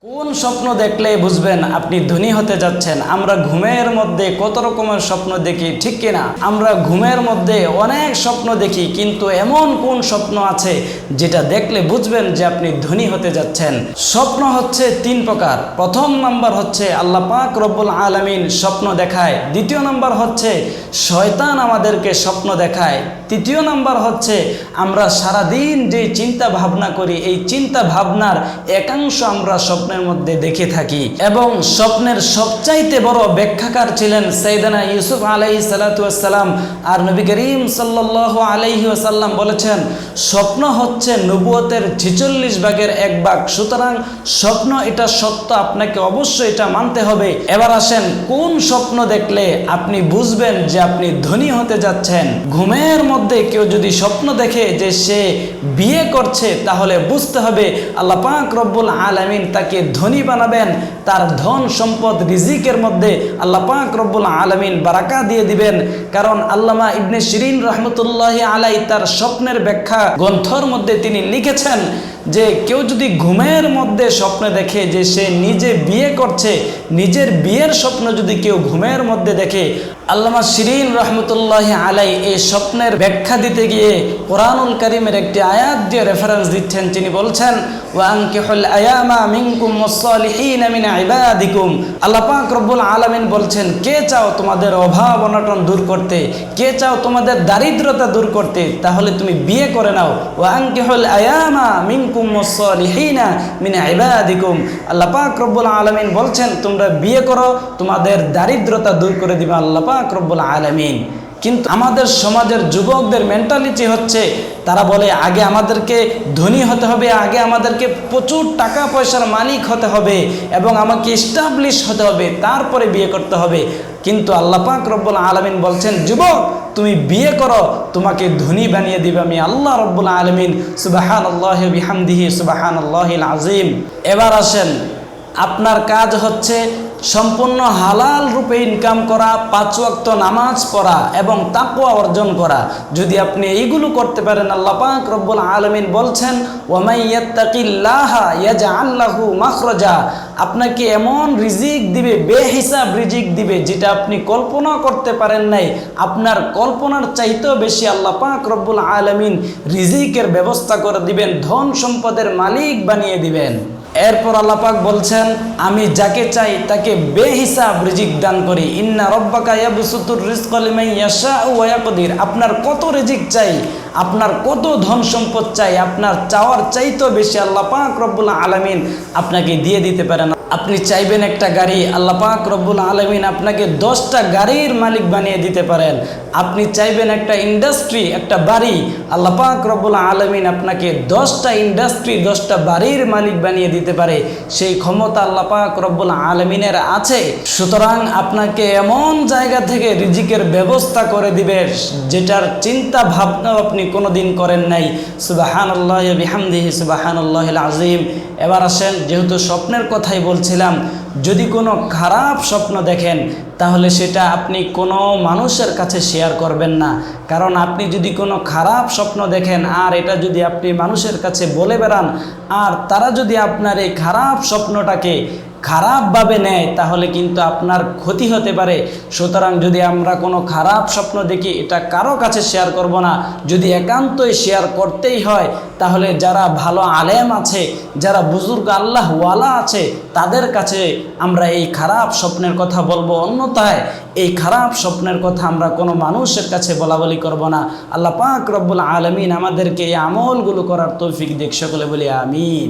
কোন স্বপ্ন দেখলে বুঝবেন আপনি ধনী হতে যাচ্ছেন? আমরা ঘুমের মধ্যে কত রকমের স্বপ্ন দেখি, ঠিক কিনা? আমরা ঘুমের মধ্যে অনেক স্বপ্ন দেখি, কিন্তু এমন কোন স্বপ্ন আছে যেটা দেখলে বুঝবেন যে আপনি ধনী হতে যাচ্ছেন? স্বপ্ন হচ্ছে তিন প্রকার। প্রথম নাম্বার হচ্ছে আল্লাহ পাক রব্বুল আলামিন স্বপ্ন দেখায়। দ্বিতীয় নাম্বার হচ্ছে শয়তান আমাদেরকে স্বপ্ন দেখায়। তৃতীয় নাম্বার হচ্ছে আমরা সারাদিন যে চিন্তা ভাবনা করি, এই চিন্তা ভাবনার একাংশ আমরা স্বপ্নের মধ্যে দেখে থাকি। এবং স্বপ্নের সবচাইতে বড় ব্যাখ্যাকার ছিলেন সাইয়েদনা ইউসুফ আলাইহিস সালাতু ওয়াস সালাম। আর নবী করিম সাল্লাল্লাহু আলাইহি ওয়াসাল্লাম বলেছেন, স্বপ্ন হচ্ছে নবুয়তের 46 ভাগের 1 ভাগ। সুতরাং স্বপ্ন এটা সত্য, আপনাকে অবশ্যই এটা মানতে হবে। এবার আসেন, কোন স্বপ্ন দেখলে আপনি বুঝবেন যে আপনি ধনী হতে যাচ্ছেন? ঘুমের মধ্যে কেউ যদি স্বপ্ন দেখে যে সে বিয়ে করছে, তাহলে বুঝতে হবে আল্লাহ পাক রব্বুল আলামিন তাকে ধনী বানাবেন। তার ধন সম্পদ রিজিকের মধ্যে আল্লাহ পাক রব্বুল আলামিন বারাকা দিয়ে দিবেন। কারণ আল্লামা ইবনে শিরিন রাহমাতুল্লাহি আলাইহি তার স্বপ্নের ব্যাখ্যা গ্রন্থের মধ্যে তিনি লিখেছেন যে কেউ যদি ঘুমের মধ্যে স্বপ্ন দেখে যে সে নিজে বিয়ে করছে, নিজের বিয়ের স্বপ্ন যদি কেউ ঘুমের মধ্যে দেখে, আল্লামা শিরিন রাহমাতুল্লাহি আলাইহি এই স্বপ্নের ব্যাখ্যা দিতে গিয়ে কোরআনুল কারীমের একটি আয়াত দিয়ে রেফারেন্স দিচ্ছেন। তিনি বলছেন, ওয়া আনকিহুল আয়ামা মিনকুম ওয়াস-সালিহিনা মিন ইবাদিকুম। আল্লাহ পাক রব্বুল আলামিন বলছেন, কে চাও তোমাদের অভাব অনটন দূর করতে, কে চাও তোমাদের দারিদ্রতা দূর করতে, তাহলে তুমি বিয়ে করে নাও। ওয়া আনকিহুল আয়ামা মিনকুম ওয়াস-সালিহিনা মিন ইবাদিকুম। আল্লাহ পাক রব্বুল আলামিন বলছেন, তোমরা বিয়ে করো, তোমাদের দারিদ্রতা দূর করে দিবে আল্লাহ পাক রব্বুল আলামিন। কিন্তু আমাদের সমাজের যুবকদের মেন্টালিটি হচ্ছে, তারা বলে আগে আমাদেরকে ধনী হতে হবে, আগে আমাদেরকে প্রচুর টাকা পয়সার মালিক হতে হবে এবং আমাকে এস্টাবলিশ হতে হবে, তারপরে বিয়ে করতে হবে। কিন্তু আল্লাহ পাক রব্বুল আলামিন বলছেন, যুবক তুমি বিয়ে করো, তোমাকে ধনী বানিয়ে দিবে আমি আল্লাহ রব্বুল আলামিন। সুবহানাল্লাহি ওয়া বিহামদিহি সুবহানাল্লাহিল আযীম। এবার আসেন, আপনার কাজ হচ্ছে সম্পূর্ণ হালাল রূপে ইনকাম করা, 5 ওয়াক্ত নামাজ পড়া এবং তাকওয়া অর্জন করা। যদি আপনি এইগুলো করতে পারেন, আল্লাহ পাক রব্বুল আলামিন বলছেন, ওয়া মান ইয়াত্তাকিল্লাহা ইয়াজআল লাহু মাখরাজা। আপনাকে এমন রিজিক দিবে, বেহিসাব রিজিক দিবে, যেটা আপনি কল্পনা করতে পারেন নাই। আপনার কল্পনার চাইতেও বেশি আল্লাহ পাক রব্বুল আলামিন রিজিকের ব্যবস্থা করে দিবেন, ধন সম্পদের মালিক বানিয়ে দিবেন। এরপর আল্লাহ পাক বলছেন, আমি যাকে চাই তাকে বেহিসাব রিজিক দান করি। ইন্না রব্বাকা ইয়াবসুতুর রিজকা লিমান ইয়াশাউ ওয়া ইয়াকদির। আপনার কত রিজিক চাই, আপনার কত ধন সম্পদ চাই, আপনার চাওয়ার চাইতেও বেশি আল্লাহ পাক রব্বুল আলামিন আপনাকে দিয়ে দিতে পারেন। আপনি চাইবেন একটা গাড়ি, আল্লাহ পাক রব্বুল আলামিন আপনাকে 10টা গাড়ির মালিক বানিয়ে দিতে পারেন। আপনি চাইবেন একটা ইন্ডাস্ট্রি, একটা বাড়ি, আল্লাহ পাক রব্বুল আলামিন আপনাকে 10টা ইন্ডাস্ট্রি, 10টা বাড়ির মালিক বানিয়ে দিতে পারে। সেই ক্ষমতা আল্লাহ পাক রব্বুল আলামিনের আছে। সুতরাং আপনাকে এমন জায়গা থেকে রিজিকের ব্যবস্থা করে দিবে যেটার চিন্তা ভাবনাও আপনি কোনোদিন করেন নাই। সুবহানাল্লাহি ওয়া বিহামদিহি সুবহানাল্লাহিল আযীম। এবার আসেন, যেহেতু স্বপ্নের কথাই বলছিলাম, যদি কোনো খারাপ স্বপ্ন দেখেন তাহলে সেটা আপনি কোনো মানুষের কাছে শেয়ার করবেন না। কারণ আপনি যদি কোনো খারাপ স্বপ্ন দেখেন আর এটা যদি আপনি মানুষের কাছে বলে বেড়ান, আর তারা যদি আপনার এই খারাপ স্বপ্নটাকে খারাপভাবে নেয়, তাহলে কিন্তু আপনার ক্ষতি হতে পারে। সুতরাং যদি আমরা কোনো খারাপ স্বপ্ন দেখি, এটা কারো কাছে শেয়ার করব না। যদি একান্তই শেয়ার করতেই হয়, তাহলে যারা ভালো আলেম আছে, যারা বুজুর্গ আল্লাহ ওয়ালা আছে, তাদের কাছে আমরা এই খারাপ স্বপ্নের কথা বলবো। অন্যথায় এই খারাপ স্বপ্নের কথা আমরা কোনো মানুষের কাছে বলাবলি করব না। আল্লাহ পাক রব্বুল আলামিন আমাদেরকে এই আমলগুলো করার তৌফিক দিক। সকলে বলি আমিন।